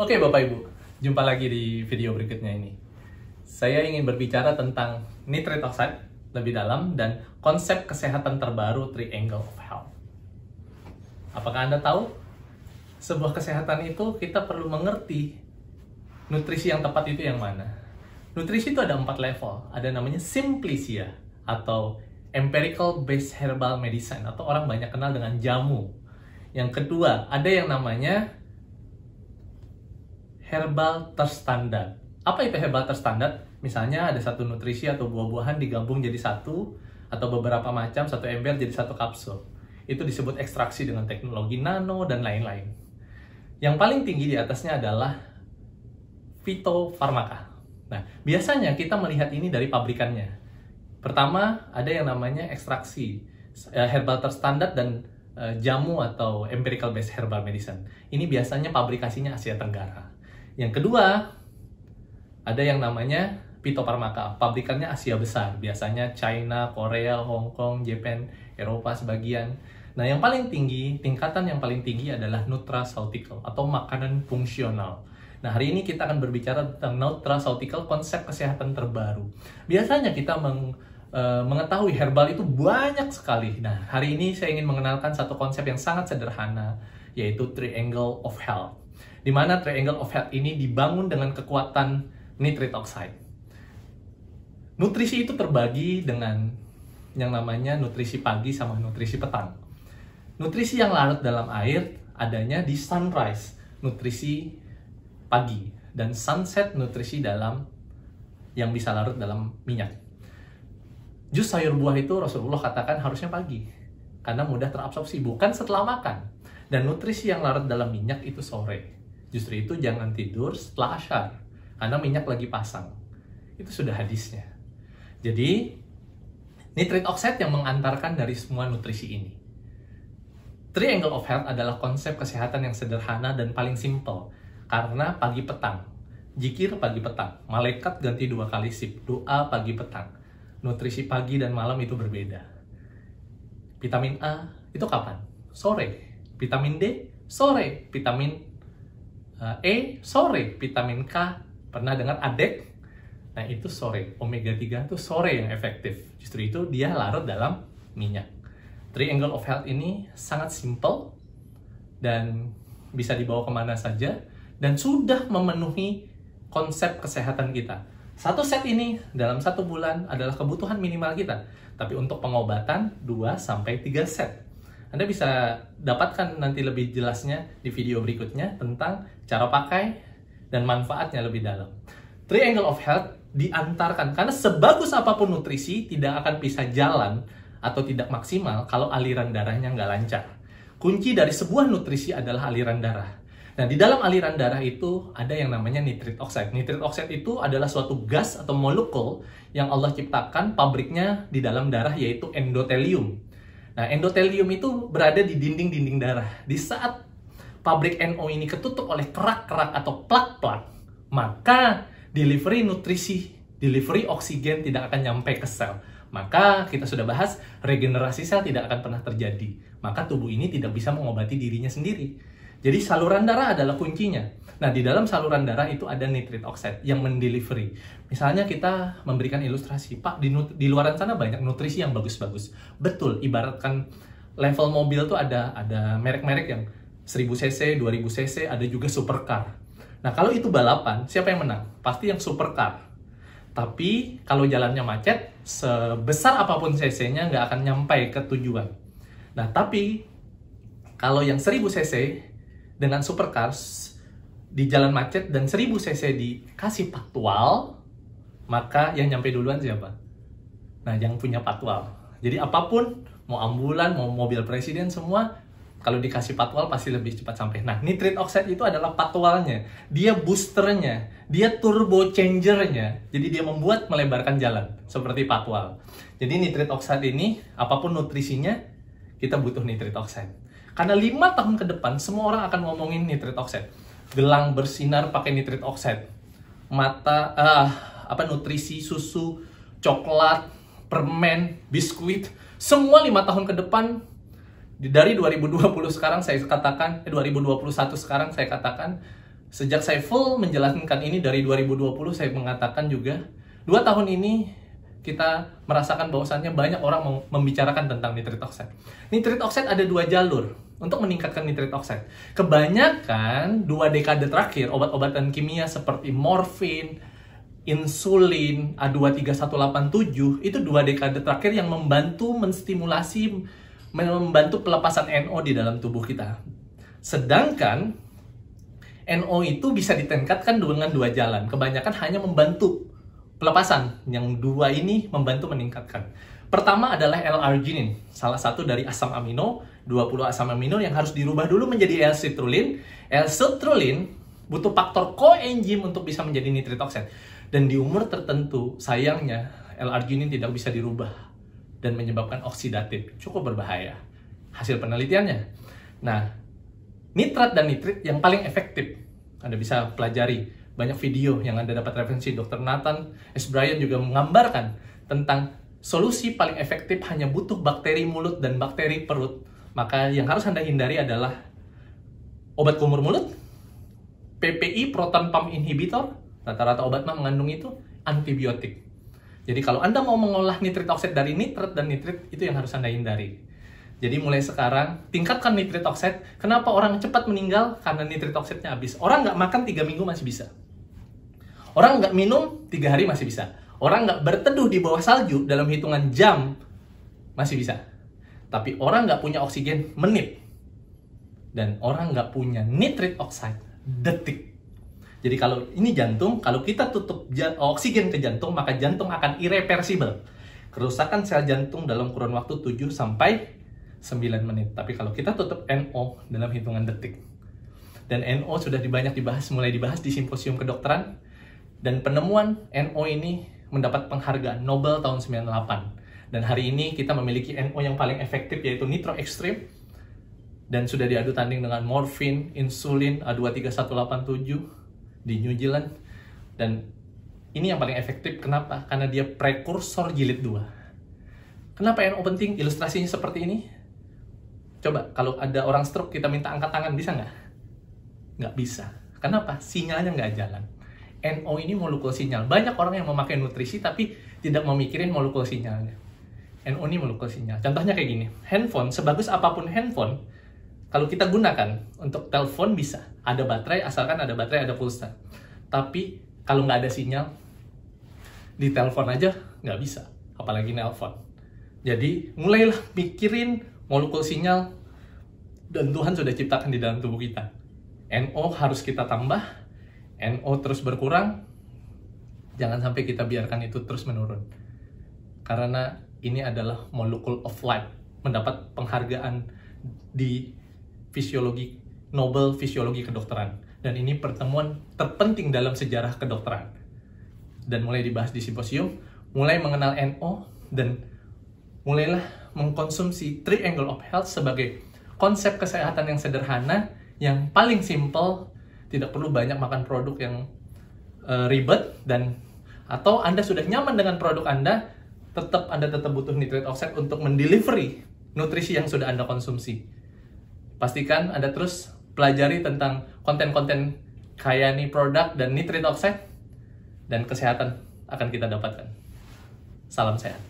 Oke Bapak Ibu, jumpa lagi di video berikutnya ini. Saya ingin berbicara tentang nitrate oxide lebih dalam dan konsep kesehatan terbaru Triangle of Health. Apakah Anda tahu? Sebuah kesehatan itu kita perlu mengerti nutrisi yang tepat itu yang mana. Nutrisi itu ada 4 level. Ada namanya Simplicia atau Empirical Based Herbal Medicine atau orang banyak kenal dengan jamu. Yang kedua, ada yang namanya herbal terstandar. Apa itu herbal terstandar? Misalnya ada satu nutrisi atau buah-buahan digabung jadi satu, atau beberapa macam satu ember jadi satu kapsul. Itu disebut ekstraksi dengan teknologi nano dan lain-lain. Yang paling tinggi di atasnya adalah fitofarmaka. Nah, biasanya kita melihat ini dari pabrikannya. Pertama, ada yang namanya ekstraksi, herbal terstandar dan jamu atau empirical based herbal medicine. Ini biasanya pabrikasinya Asia Tenggara. Yang kedua, ada yang namanya fitofarmaka, pabrikannya Asia besar, biasanya China, Korea, Hong Kong, Jepang, Eropa sebagian. Nah, yang paling tinggi, tingkatan yang paling tinggi adalah nutraceutical atau makanan fungsional. Nah, hari ini kita akan berbicara tentang nutraceutical, konsep kesehatan terbaru. Biasanya kita mengetahui herbal itu banyak sekali. Nah, hari ini saya ingin mengenalkan satu konsep yang sangat sederhana, yaitu Triangle of Health. Di mana Triangle of Health ini dibangun dengan kekuatan nitrate oxide. Nutrisi itu terbagi dengan yang namanya nutrisi pagi sama nutrisi petang. Nutrisi yang larut dalam air adanya di sunrise, nutrisi pagi, dan sunset, nutrisi dalam yang bisa larut dalam minyak. Jus sayur buah itu Rasulullah katakan harusnya pagi, karena mudah terabsorpsi, bukan setelah makan. Dan nutrisi yang larut dalam minyak itu sore. Justru itu jangan tidur setelah asyar, karena minyak lagi pasang. Itu sudah hadisnya. Jadi, nitrate oxide yang mengantarkan dari semua nutrisi ini. Triangle of Health adalah konsep kesehatan yang sederhana dan paling simple, karena pagi petang. Zikir pagi petang, malaikat ganti 2 kali sip, doa pagi petang. Nutrisi pagi dan malam itu berbeda. Vitamin A itu kapan? Sore. Vitamin D sore. Vitamin E sore. Vitamin K, pernah dengar ADEK? Nah, itu sore. Omega 3 itu sore yang efektif. Justru itu dia larut dalam minyak. Triangle of Health ini sangat simple dan bisa dibawa kemana saja dan sudah memenuhi konsep kesehatan kita. Satu set ini dalam 1 bulan adalah kebutuhan minimal kita. Tapi untuk pengobatan 2-3 set. Anda bisa dapatkan nanti lebih jelasnya di video berikutnya tentang cara pakai dan manfaatnya lebih dalam. Triangle of Health diantarkan, karena sebagus apapun nutrisi tidak akan bisa jalan atau tidak maksimal kalau aliran darahnya nggak lancar. Kunci dari sebuah nutrisi adalah aliran darah. Nah, di dalam aliran darah itu ada yang namanya nitrate oxide. Nitrate oxide itu adalah suatu gas atau molekul yang Allah ciptakan, pabriknya di dalam darah, yaitu endotelium. Nah, endotelium itu berada di dinding-dinding darah. Di saat pabrik NO ini ketutup oleh kerak-kerak atau plak-plak, maka delivery nutrisi, delivery oksigen tidak akan nyampe ke sel. Maka kita sudah bahas, regenerasi sel tidak akan pernah terjadi. Maka tubuh ini tidak bisa mengobati dirinya sendiri. Jadi saluran darah adalah kuncinya. Nah, di dalam saluran darah itu ada nitrate oxide yang mendelivery. Misalnya kita memberikan ilustrasi, Pak, di luaran sana banyak nutrisi yang bagus-bagus. Betul, ibaratkan level mobil tuh ada merek-merek yang 1000 cc, 2000 cc, ada juga supercar. Nah, kalau itu balapan, siapa yang menang? Pasti yang supercar. Tapi kalau jalannya macet, sebesar apapun cc-nya nggak akan nyampe ke tujuan. Nah, tapi kalau yang 1000 cc dengan supercars di jalan macet dan 1000 cc dikasih patwal, maka yang nyampe duluan siapa? Nah, yang punya patwal. Jadi apapun, mau ambulan, mau mobil presiden, semua kalau dikasih patwal pasti lebih cepat sampai. Nah, nitrate oxide itu adalah patwalnya. Dia boosternya, dia turbo changernya. Jadi dia membuat melebarkan jalan seperti patwal. Jadi nitrate oxide ini, apapun nutrisinya, kita butuh nitrate oxide. Karena 5 tahun ke depan, semua orang akan ngomongin nitrate oxide. Gelang bersinar pakai nitrate oxide. Nutrisi, susu, coklat, permen, biskuit. Semua 5 tahun ke depan, dari 2020 sekarang saya katakan, 2021 sekarang saya katakan, Sejak saya full menjalankan ini dari 2020, saya mengatakan juga 2 tahun ini kita merasakan bahwasannya banyak orang membicarakan tentang nitric oxide. Nitric oxide ada 2 jalur untuk meningkatkan nitric oxide. Kebanyakan 2 dekade terakhir obat-obatan kimia seperti morfin, insulin, A23187 itu 2 dekade terakhir yang membantu menstimulasi, membantu pelepasan NO di dalam tubuh kita. Sedangkan NO itu bisa ditingkatkan dengan 2 jalan. Kebanyakan hanya membantu pelepasan. Yang 2 ini membantu meningkatkan. Pertama adalah L-arginin, salah satu dari asam amino, 20 asam amino yang harus dirubah dulu menjadi L-citrulline. L-citrulline butuh faktor coenzim untuk bisa menjadi nitric oxide. Dan di umur tertentu, sayangnya L-arginin tidak bisa dirubah dan menyebabkan oksidatif. Cukup berbahaya. Hasil penelitiannya. Nah, nitrat dan nitrit yang paling efektif, Anda bisa pelajari banyak video yang Anda dapat referensi. Dr. Nathan S. Bryan juga menggambarkan tentang solusi paling efektif hanya butuh bakteri mulut dan bakteri perut. Maka yang harus Anda hindari adalah obat kumur mulut, PPI, proton pump inhibitor, rata-rata obat mengandung itu, antibiotik. Jadi kalau Anda mau mengolah nitric oxide dari nitrat dan nitrit, itu yang harus Anda hindari. Jadi mulai sekarang, tingkatkan nitric oxide. Kenapa orang cepat meninggal? Karena nitric oxide-nya habis. Orang nggak makan 3 minggu masih bisa. Orang nggak minum 3 hari masih bisa. Orang nggak berteduh di bawah salju dalam hitungan jam masih bisa. Tapi orang nggak punya oksigen menit. Dan orang nggak punya nitric oxide detik. Jadi kalau ini jantung, kalau kita tutup oksigen ke jantung, maka jantung akan irreversible. Kerusakan sel jantung dalam kurun waktu 7 sampai 9 menit. Tapi kalau kita tutup NO dalam hitungan detik. Dan NO sudah mulai dibahas di simposium kedokteran. Dan penemuan NO ini mendapat penghargaan Nobel tahun 98. Dan hari ini kita memiliki NO yang paling efektif, yaitu Nitro Extreme. Dan sudah diadu tanding dengan morfin, insulin, A23187 di New Zealand. Dan ini yang paling efektif. Kenapa? Karena dia prekursor jilid 2. Kenapa NO penting? Ilustrasinya seperti ini. Coba, kalau ada orang stroke, kita minta angkat tangan, bisa nggak? Nggak bisa. Kenapa? Sinyalnya nggak jalan. NO ini molekul sinyal. Banyak orang yang memakai nutrisi, tapi tidak memikirin molekul sinyalnya. NO ini molekul sinyal. Contohnya kayak gini. Handphone, sebagus apapun handphone, kalau kita gunakan untuk telepon bisa. Ada baterai, asalkan ada baterai, ada pulsa. Tapi, kalau nggak ada sinyal, di telepon aja nggak bisa. Apalagi nelpon. Jadi, mulailah pikirin molekul sinyal, dan Tuhan sudah ciptakan di dalam tubuh kita. NO harus kita tambah, NO terus berkurang, jangan sampai kita biarkan itu terus menurun. Karena ini adalah molecule of life, mendapat penghargaan di fisiologi, Nobel fisiologi kedokteran. Dan ini pertemuan terpenting dalam sejarah kedokteran. Dan mulai dibahas di simposium, mulai mengenal NO, dan mulailah mengkonsumsi Triangle of Health sebagai konsep kesehatan yang sederhana, yang paling simple, tidak perlu banyak makan produk yang ribet, dan atau Anda sudah nyaman dengan produk Anda tetap butuh nitric oxide untuk mendelivery nutrisi yang sudah Anda konsumsi. Pastikan Anda terus pelajari tentang konten-konten kaya nih produk dan nitric oxide, dan kesehatan akan kita dapatkan. Salam sehat.